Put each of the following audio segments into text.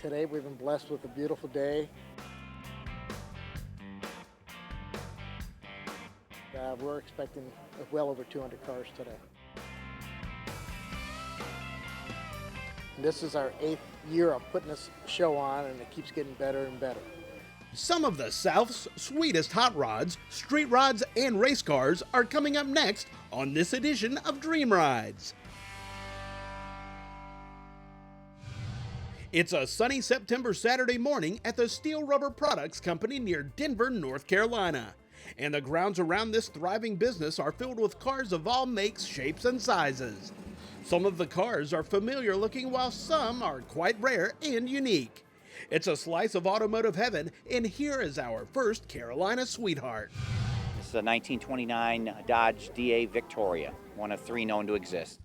Today we've been blessed with a beautiful day. We're expecting well over 200 cars today. This is our 8th year of putting this show on, and it keeps getting better and better. Some of the South's sweetest hot rods, street rods, and race cars are coming up next on this edition of Dream Rides. It's a sunny September Saturday morning at the Steele Rubber Products Company near Denver, North Carolina. And the grounds around this thriving business are filled with cars of all makes, shapes, and sizes. Some of the cars are familiar looking, while some are quite rare and unique. It's a slice of automotive heaven, and here is our first Carolina sweetheart. This is a 1929 Dodge DA Victoria, one of 3 known to exist.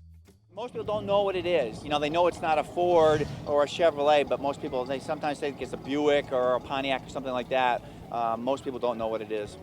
Most people don't know what it is. You know, they know it's not a Ford or a Chevrolet, but most people, they sometimes think it's a Buick or a Pontiac or something like that. Most people don't know what it is.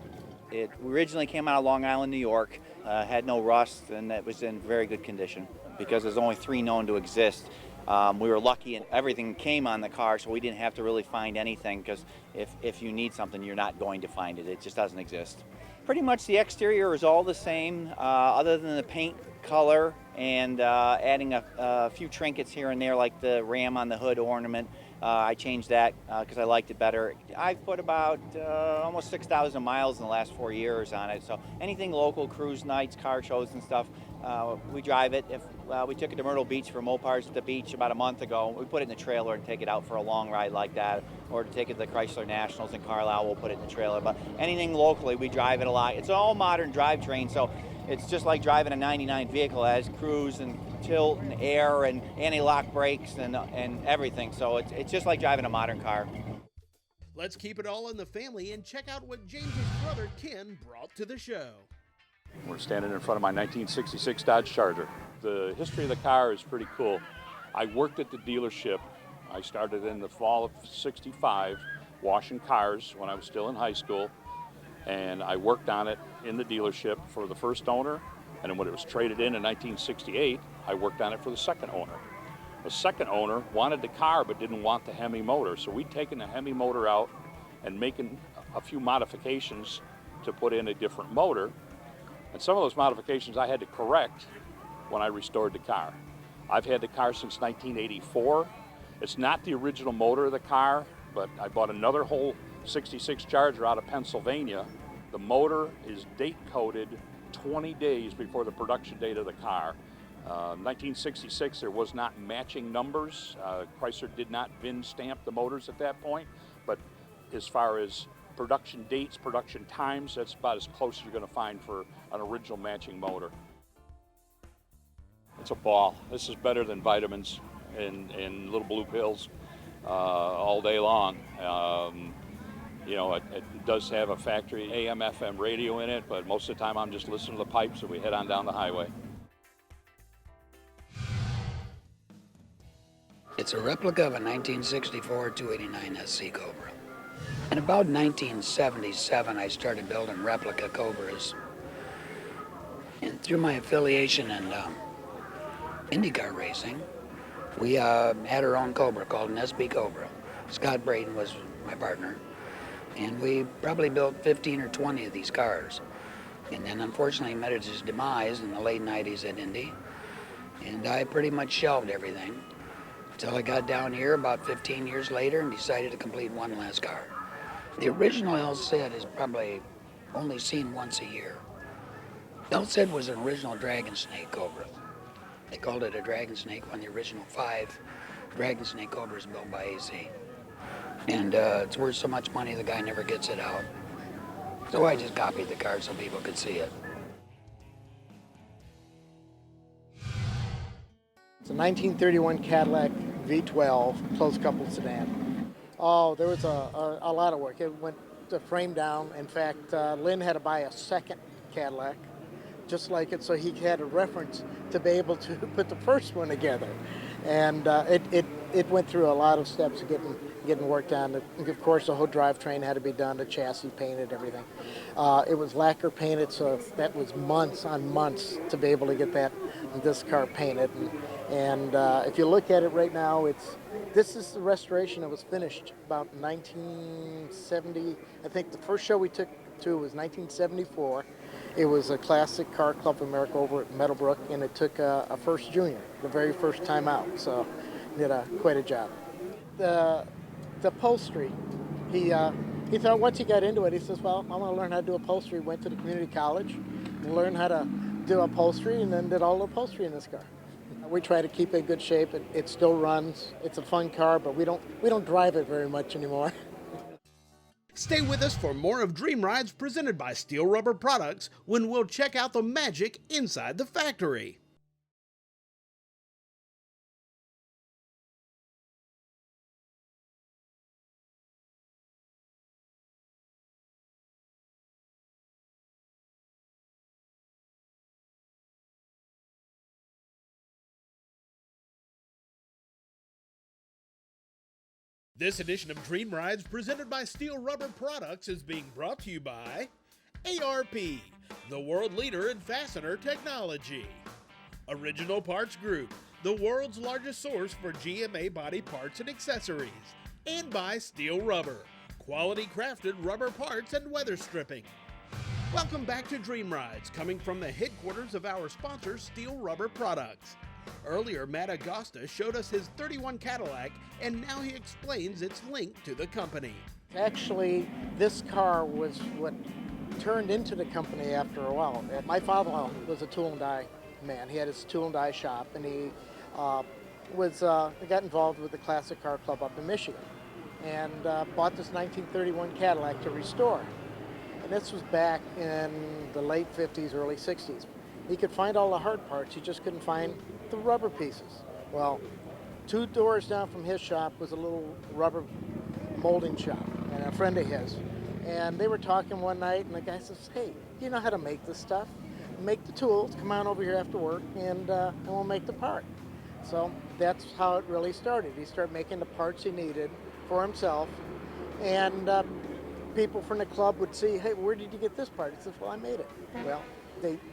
It originally came out of Long Island, New York, had no rust, and it was in very good condition. Because there's only 3 known to exist, we were lucky and everything came on the car, so we didn't have to really find anything, because if you need something, you're not going to find it. It just doesn't exist. Pretty much the exterior is all the same, other than the paint color and adding a few trinkets here and there, like the ram on the hood ornament. I changed that because I liked it better. I've put about almost 6,000 miles in the last 4 years on it, so anything local, cruise nights, car shows and stuff, we drive it. If we took it to Myrtle Beach for Mopars at the beach about a month ago, we put it in the trailer and take it out for a long ride like that, or to take it to the Chrysler Nationals in Carlisle, we'll put it in the trailer. But anything locally, we drive it a lot. It's all modern drivetrain, so it's just like driving a 99 vehicle. It has cruise and tilt and air and anti-lock brakes and everything, so it's just like driving a modern car. Let's keep it all in the family and check out what James's brother Ken brought to the show. We're standing in front of my 1966 Dodge Charger. The history of the car is pretty cool. I worked at the dealership. I started in the fall of '65 washing cars when I was still in high school, and I worked on it in the dealership for the first owner, and then when it was traded in 1968, I worked on it for the second owner. The second owner wanted the car but didn't want the Hemi motor, so we'd taken the Hemi motor out and making a few modifications to put in a different motor. And some of those modifications I had to correct when I restored the car. I've had the car since 1984. It's not the original motor of the car, but I bought another whole 66 Charger out of Pennsylvania. The motor is date coded 20 days before the production date of the car. 1966, there was not matching numbers. Chrysler did not VIN stamp the motors at that point, but as far as production dates, production times, that's about as close as you're going to find for an original matching motor. It's a ball. This is better than vitamins and little blue pills all day long. You know, it does have a factory AM/FM radio in it, but most of the time I'm just listening to the pipes and we head on down the highway. It's a replica of a 1964 289 SC Cobra. In about 1977, I started building replica Cobras. And through my affiliation in IndyCar racing, we had our own Cobra called an SB Cobra. Scott Braden was my partner. And we probably built 15 or 20 of these cars. And then unfortunately met his demise in the late 90s at Indy. And I pretty much shelved everything until I got down here about 15 years later and decided to complete one last car. The original El Cid is probably only seen once a year. El Cid was an original Dragon Snake Cobra. They called it a Dragon Snake, one of the original 5 Dragon Snake Cobras built by AC. And it's worth so much money the guy never gets it out. So I just copied the car so people could see it. It's a 1931 Cadillac V12 closed couple sedan. Oh, there was a lot of work. It went to frame down. In fact, Lynn had to buy a second Cadillac just like it, so he had a reference to be able to put the first one together. And it went through a lot of steps of getting work done. Of course, the whole drivetrain had to be done, the chassis painted, everything. It was lacquer painted, so that was months on months to be able to get this car painted. And if you look at it right now, This is the restoration that was finished about 1970. I think the first show we took to was 1974. It was a classic car club of America over at Meadowbrook, and it took a first junior, the very first time out. So did quite a job. The upholstery, he thought once he got into it, he says, well, I want to learn how to do upholstery. Went to the community college and learned how to do upholstery, and then did all the upholstery in this car. We try to keep it in good shape. It still runs. It's a fun car, but we don't drive it very much anymore. Stay with us for more of Dream Rides presented by Steele Rubber Products when we'll check out the magic inside the factory. This edition of Dream Rides presented by Steele Rubber Products is being brought to you by ARP, the world leader in fastener technology. Original Parts Group, the world's largest source for GMA body parts and accessories. And by Steele Rubber, quality crafted rubber parts and weather stripping. Welcome back to Dream Rides, coming from the headquarters of our sponsor, Steele Rubber Products. Earlier, Matt Agosta showed us his 31 Cadillac, and now he explains its link to the company. Actually, this car was what turned into the company after a while. My father was a tool and die man. He had his tool and die shop, and he got involved with the Classic Car Club up in Michigan, and bought this 1931 Cadillac to restore. And this was back in the late 50s, early 60s. He could find all the hard parts, he just couldn't find the rubber pieces. Well, 2 doors down from his shop was a little rubber molding shop, and a friend of his. And they were talking one night, and the guy says, hey, you know how to make this stuff? Make the tools, come on over here after work, and we'll make the part. So that's how it really started. He started making the parts he needed for himself, and people from the club would see, hey, where did you get this part? He says, well, I made it. Well,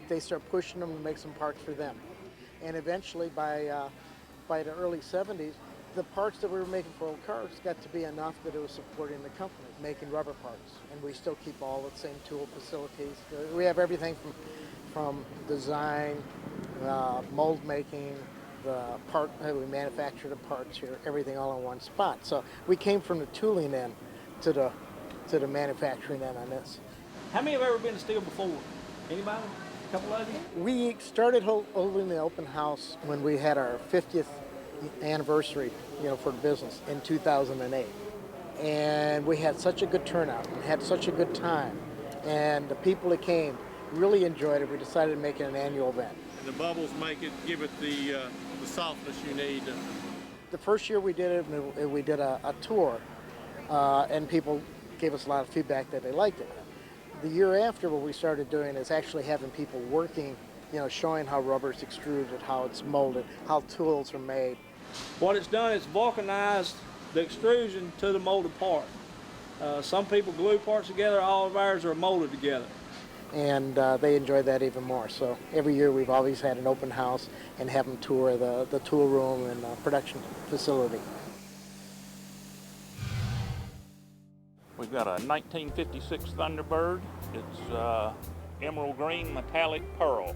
they start pushing them to make some parts for them. And eventually, by the early 70s, the parts that we were making for old cars got to be enough that it was supporting the company, making rubber parts. And we still keep all the same tool facilities. We have everything from design, mold making, the part, we manufacture the parts here, everything all in one spot. So we came from the tooling end to the manufacturing end on this. How many have ever been to Steele before? Anybody? A couple of you? We started holding the open house when we had our 50th anniversary, for the business in 2008. And we had such a good turnout and had such a good time. And the people that came really enjoyed it. We decided to make it an annual event. The bubbles give it the softness you need. The first year we did it, we did a tour, and people gave us a lot of feedback that they liked it. The year after, what we started doing is actually having people working, showing how rubber's extruded, how it's molded, how tools are made. What it's done is vulcanized the extrusion to the molded part. Some people glue parts together, all of ours are molded together. And they enjoy that even more. So every year we've always had an open house and have them tour the tool room and production facility. We've got a 1956 Thunderbird. It's emerald green metallic pearl.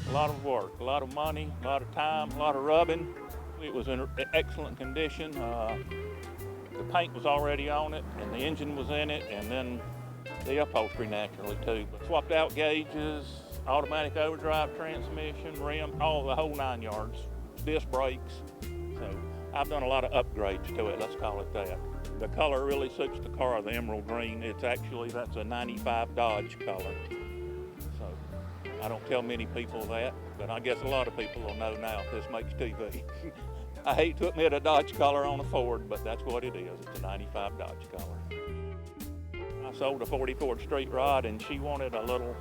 A lot of work, a lot of money, a lot of time, a lot of rubbing. It was in excellent condition. The paint was already on it, and the engine was in it, and then the upholstery naturally too. But swapped out gauges, automatic overdrive transmission, rim, the whole 9 yards, disc brakes. So I've done a lot of upgrades to it, let's call it that. The color really suits the car, the emerald green. That's a 95 Dodge color. So I don't tell many people that, but I guess a lot of people will know now if this makes TV. I hate to admit a Dodge color on a Ford, but that's what it is. It's a 95 Dodge color. I sold a 40 Ford Street Rod, and she wanted a little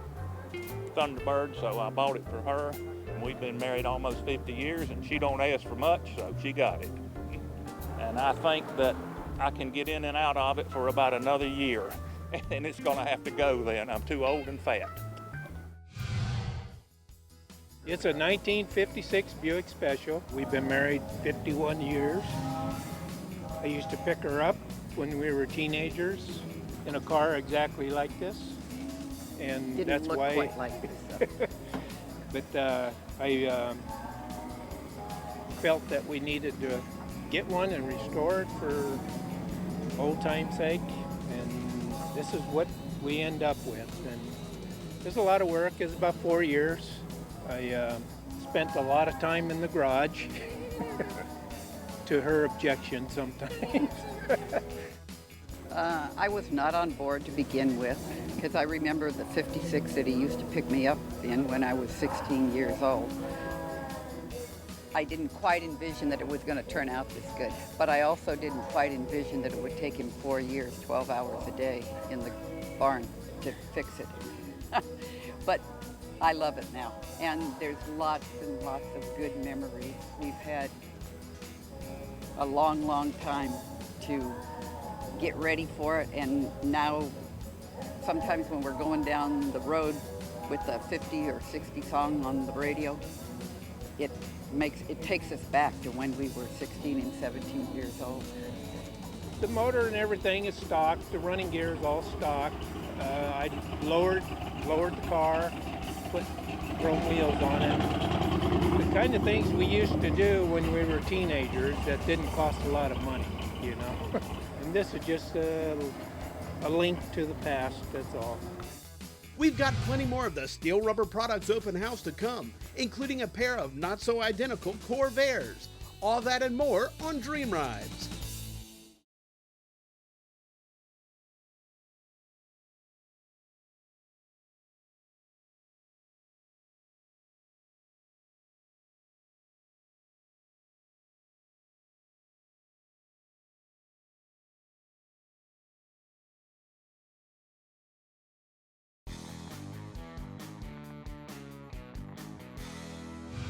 Thunderbird, so I bought it for her. And we've been married almost 50 years, and she don't ask for much, so she got it. And I think that I can get in and out of it for about another year, and it's gonna have to go then. I'm too old and fat. It's a 1956 Buick Special. We've been married 51 years. I used to pick her up when we were teenagers in a car exactly like this. And Didn't that's look why. quite like this. But I felt that we needed to get one and restore it for old time's sake. And this is what we end up with. And there's a lot of work. It's about 4 years. I spent a lot of time in the garage to her objection sometimes. I was not on board to begin with because I remember the 56 that he used to pick me up in when I was 16 years old. I didn't quite envision that it was going to turn out this good, but I also didn't quite envision that it would take him 4 years, 12 hours a day in the barn to fix it. But I love it now, and there's lots and lots of good memories. We've had a long, long time to get ready for it, and now sometimes when we're going down the road with a 50 or 60 song on the radio, it takes us back to when we were 16 and 17 years old. The motor and everything is stock. The running gear is all stock. I lowered the car, put chrome wheels on it. The kind of things we used to do when we were teenagers that didn't cost a lot of money, you know. And this is just a link to the past, that's all. We've got plenty more of the Steele Rubber Products open house to come, including a pair of not-so-identical Corvairs. All that and more on Dream Rides.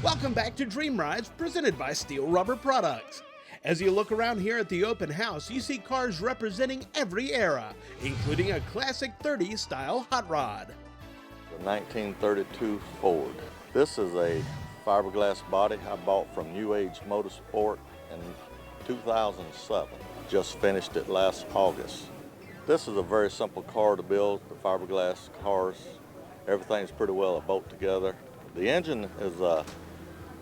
Welcome back to Dream Rides, presented by Steele Rubber Products. As you look around here at the open house, you see cars representing every era, including a classic 30s style hot rod. The 1932 Ford. This is a fiberglass body I bought from New Age Motorsport in 2007. Just finished it last August. This is a very simple car to build, the fiberglass cars. Everything's pretty well bolt together. The engine is a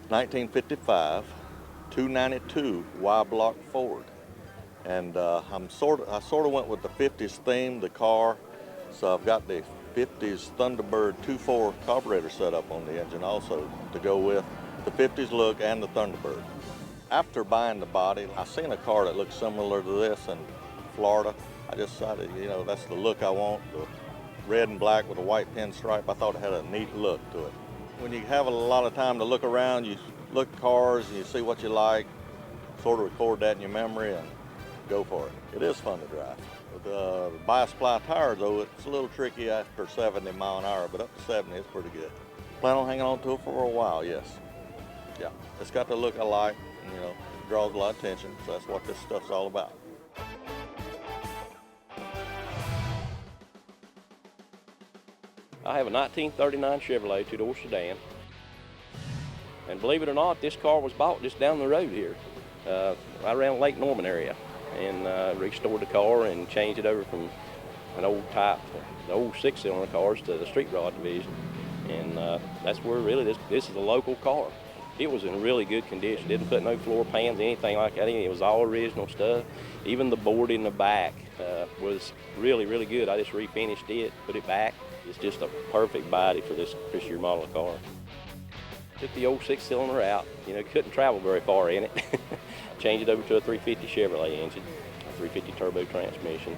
1955 292 Y-block Ford, and I sort of went with the 50s theme, the car. So I've got the 50s Thunderbird 2.4 carburetor set up on the engine also to go with the 50s look and the Thunderbird. After buying the body, I seen a car that looked similar to this in Florida. I just decided, you know, that's the look I want, the red and black with a white pinstripe. I thought it had a neat look to it. When you have a lot of time to look around, you look at cars and you see what you like, sort of record that in your memory and go for it. It is fun to drive. With the bi-supply tires though, it's a little tricky after 70 mile an hour, but up to 70 it's pretty good. Plan on hanging on to it for a while, yes. Yeah, it's got the look I like, and, you know, it draws a lot of attention, so that's what this stuff's all about. I have a 1939 Chevrolet two-door sedan, and believe it or not, this car was bought just down the road here, right around Lake Norman area, and restored the car and changed it over from an old type, the old six-cylinder cars to the street rod division, and that's where really this is a local car. It was in really good condition. Didn't put no floor pans, anything like that. It was all original stuff. Even the board in the back was really, really good. I just refinished it, put it back. It's just a perfect body for this year model of car. Took the old six-cylinder out, you know, couldn't travel very far in it. Changed it over to a 350 Chevrolet engine, a 350 turbo transmission.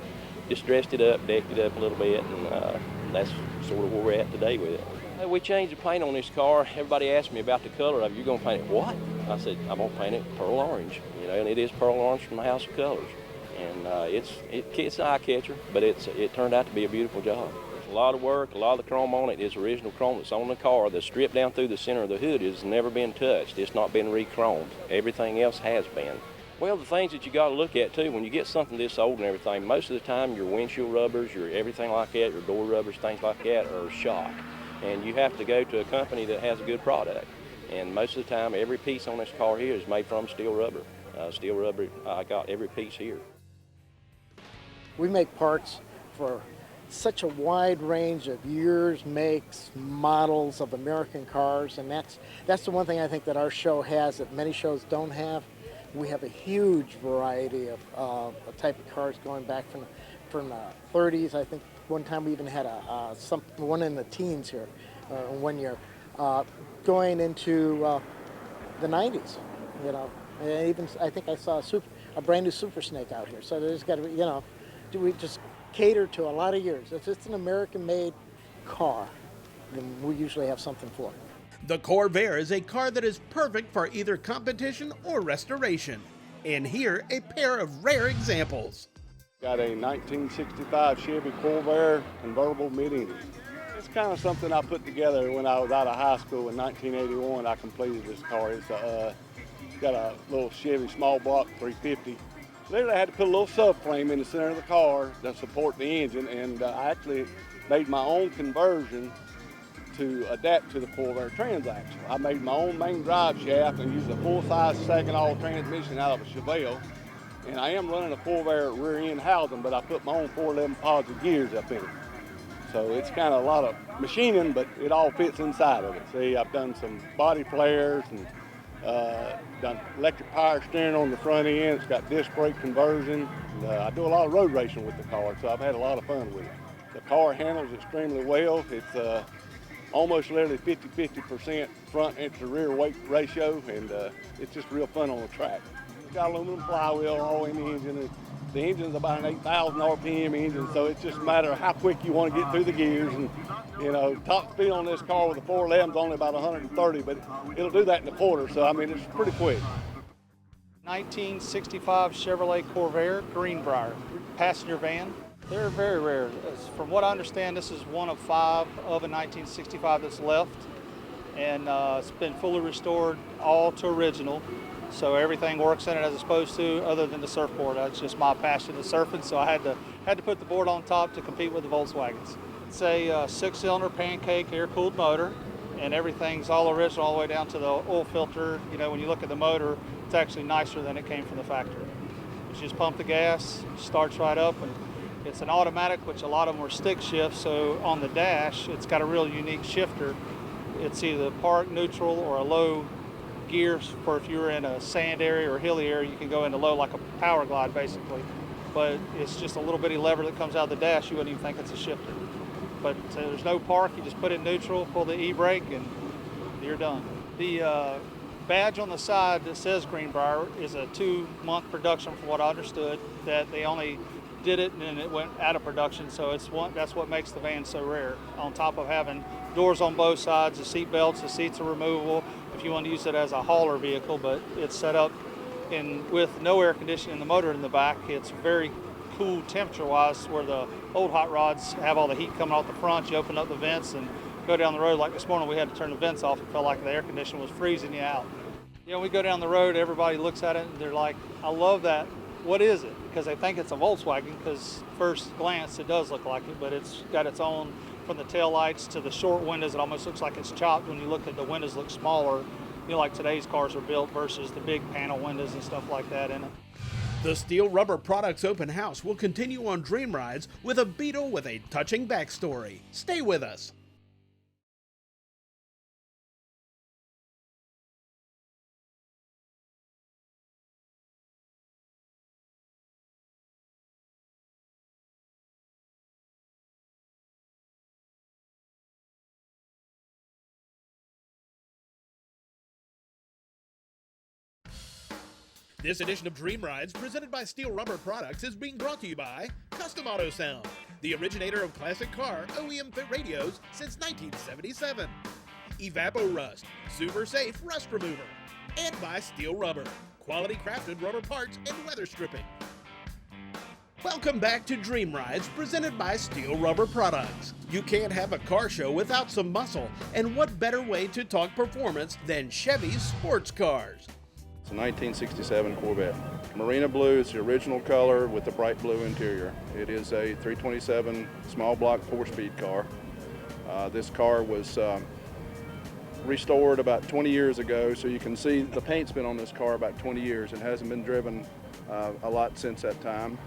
Just dressed it up, decked it up a little bit, and that's sort of where we're at today with it. We changed the paint on this car. Everybody asked me about the color of it. You're gonna paint it what? I said, I'm gonna paint it pearl orange, you know, and it is pearl orange from the House of Colors. And it's an eye catcher, but it turned out to be a beautiful job. A lot of work, a lot of the chrome on it is original chrome that's on the car. The strip down through the center of the hood has never been touched. It's not been re-chromed. Everything else has been. Well, the things that you got to look at too, when you get something this old and everything, most of the time your windshield rubbers, your everything like that, your door rubbers, things like that are shot. And you have to go to a company that has a good product. And most of the time, every piece on this car here is made from Steele rubber. Steel rubber, I got every piece here. We make parts for such a wide range of years, makes, models of American cars, and that's the one thing I think that our show has that many shows don't have. We have a huge variety of a type of cars going back from the 30s. I think one time we even had one in the teens here, 1 year, going into the 90s. You know, and even I think I saw a brand new Super Snake out here. So there's got to be, you know, we just cater to a lot of years. If it's an American-made car, then we usually have something for it. The Corvair is a car that is perfect for either competition or restoration. And here, a pair of rare examples. Got a 1965 Chevy Corvair convertible mid-engine. It's kind of something I put together when I was out of high school in 1981. I completed this car. It's got a little Chevy small block 350. Literally, I had to put a little subframe in the center of the car to support the engine, and I actually made my own conversion to adapt to the Corvair transaxle. I made my own main drive shaft and used a full-size second-all transmission out of a Chevelle, and I am running a Corvair rear-end housing, but I put my own 411 pods of gears up in it. So it's kind of a lot of machining, but it all fits inside of it. See, I've done some body flares and done electric power steering on the front end. It's got disc brake conversion. I do a lot of road racing with the car, so I've had a lot of fun with it. The car handles extremely well. It's almost literally 50% front into rear weight ratio, and it's just real fun on the track. It's got aluminum flywheel all in the engine. The engine's about an 8,000 RPM engine, so it's just a matter of how quick you want to get through the gears. And you know, top speed on this car with a 411 is only about 130, but it'll do that in a quarter. So I mean, it's pretty quick. 1965 Chevrolet Corvair Greenbrier passenger van. They're very rare. From what I understand, this is one of 5 of a 1965 that's left, and it's been fully restored, all to original. So everything works in it as it's supposed to, other than the surfboard. That's just my passion of surfing, so I had to put the board on top to compete with the Volkswagens. It's a 6-cylinder pancake air-cooled motor, and everything's all original all the way down to the oil filter. You know, when you look at the motor, it's actually nicer than it came from the factory. You just pump the gas, starts right up, and it's an automatic, which a lot of them are stick shifts, so on the dash, it's got a real unique shifter. It's either park, neutral, or a low gears for if you're in a sand area or hilly area, you can go into low like a power glide basically. But it's just a little bitty lever that comes out of the dash. You wouldn't even think it's a shifter. But there's no park. You just put it in neutral, pull the e-brake, and you're done. The badge on the side that says Greenbrier is a 2-month production from what I understood, that they only did it and then it went out of production. So that's what makes the van so rare. On top of having doors on both sides, the seat belts, the seats are removable if you want to use it as a hauler vehicle, but it's set up with no air conditioning, the motor in the back. It's very cool temperature-wise, where the old hot rods have all the heat coming off the front. You open up the vents and go down the road. Like this morning, we had to turn the vents off. It felt like the air conditioner was freezing you out. You know, we go down the road, everybody looks at it and they're like, I love that. What is it? Because they think it's a Volkswagen, because first glance it does look like it, but it's got its own, from the tail lights to the short windows, it almost looks like it's chopped. When you look at the windows, look smaller, you know, like today's cars are built versus the big panel windows and stuff like that in it. The Steel Rubber Products Open House will continue on Dream Rides with a Beetle with a touching backstory. Stay with us. This edition of Dream Rides, presented by Steel Rubber Products, is being brought to you by Custom Auto Sound, the originator of classic car OEM fit radios since 1977. Evapor Rust, super safe rust remover. And by Steel Rubber, quality crafted rubber parts and weather stripping. Welcome back to Dream Rides, presented by Steel Rubber Products. You can't have a car show without some muscle, and what better way to talk performance than Chevy's sports cars? It's a 1967 Corvette. Marina blue is the original color with the bright blue interior. It is a 327 small block 4-speed car. This car was restored about 20 years ago, so you can see the paint's been on this car about 20 years and hasn't been driven a lot since that time.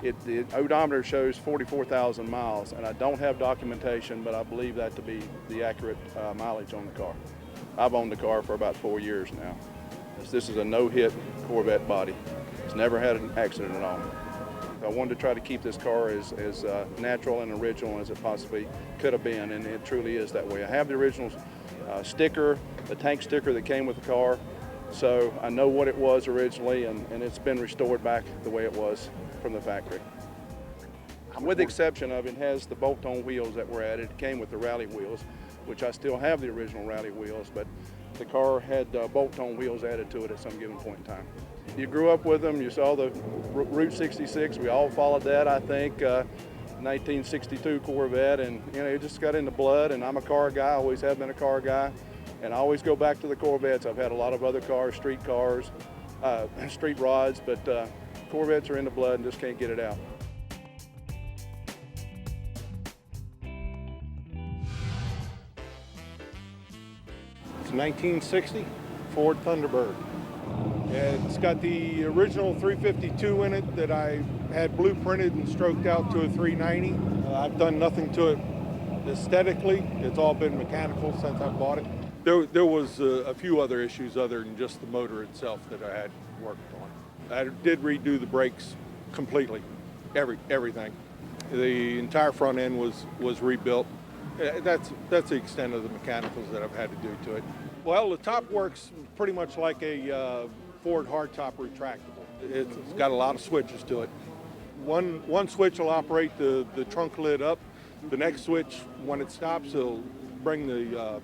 The odometer shows 44,000 miles, and I don't have documentation, but I believe that to be the accurate mileage on the car. I've owned the car for about 4 years now. This is a no-hit Corvette body. It's never had an accident at all. I wanted to try to keep this car as natural and original as it possibly could have been, and it truly is that way. I have the original sticker, the tank sticker that came with the car, so I know what it was originally, and it's been restored back the way it was from the factory. With the exception of it has the bolt-on wheels that were added. It came with the rally wheels, which I still have the original rally wheels, but the car had bolt-on wheels added to it at some given point in time. You grew up with them, you saw the Route 66, we all followed that, I think, 1962 Corvette, and you know, it just got in the blood, and I'm a car guy, always have been a car guy, and I always go back to the Corvettes. I've had a lot of other cars, street rods, but Corvettes are in the blood and just can't get it out. It's 1960 Ford Thunderbird. It's got the original 352 in it that I had blueprinted and stroked out to a 390. I've done nothing to it aesthetically. It's all been mechanical since I bought it. There was a few other issues other than just the motor itself that I had worked on. I did redo the brakes completely, everything. The entire front end was rebuilt. That's the extent of the mechanicals that I've had to do to it. Well, the top works pretty much like a Ford hardtop retractable. It's got a lot of switches to it. One switch will operate the trunk lid up. The next switch, when it stops, it'll bring the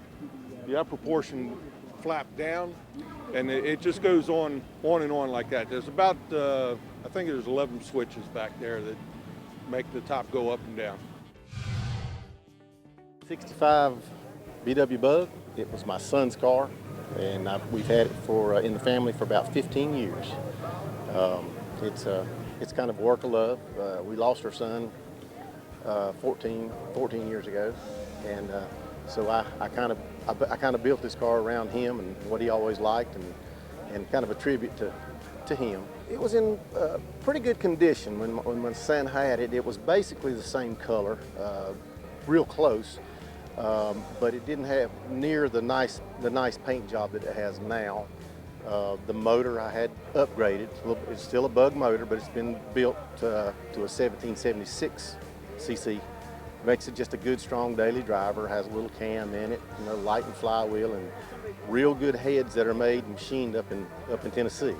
upper portion flap down, and it just goes on and on like that. There's about, I think there's 11 switches back there that make the top go up and down. 65 VW Bug. It was my son's car, and we've had it in the family for about 15 years. It's kind of a work of love. We lost our son 14 years ago, and so I kind of built this car around him and what he always liked, and kind of a tribute to him. It was in pretty good condition when my son had it. It was basically the same color, real close. But it didn't have near the nice paint job that it has now. The motor I had upgraded. It's still a Bug motor, but it's been built to a 1776 cc. Makes it just a good, strong daily driver. Has a little cam in it, you know, light and flywheel, and real good heads that are made and machined up in Tennessee.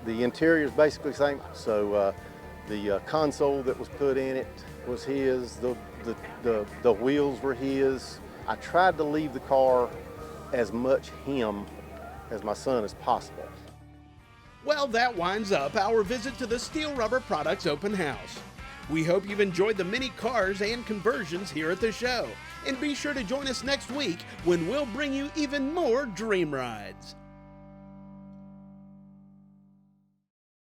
The interior is basically the same. So the console that was put in it was his. The wheels were his. I tried to leave the car as much him as my son as possible. Well, that winds up our visit to the Steele Rubber Products Open House. We hope you've enjoyed the many cars and conversions here at the show. And be sure to join us next week when we'll bring you even more dream rides.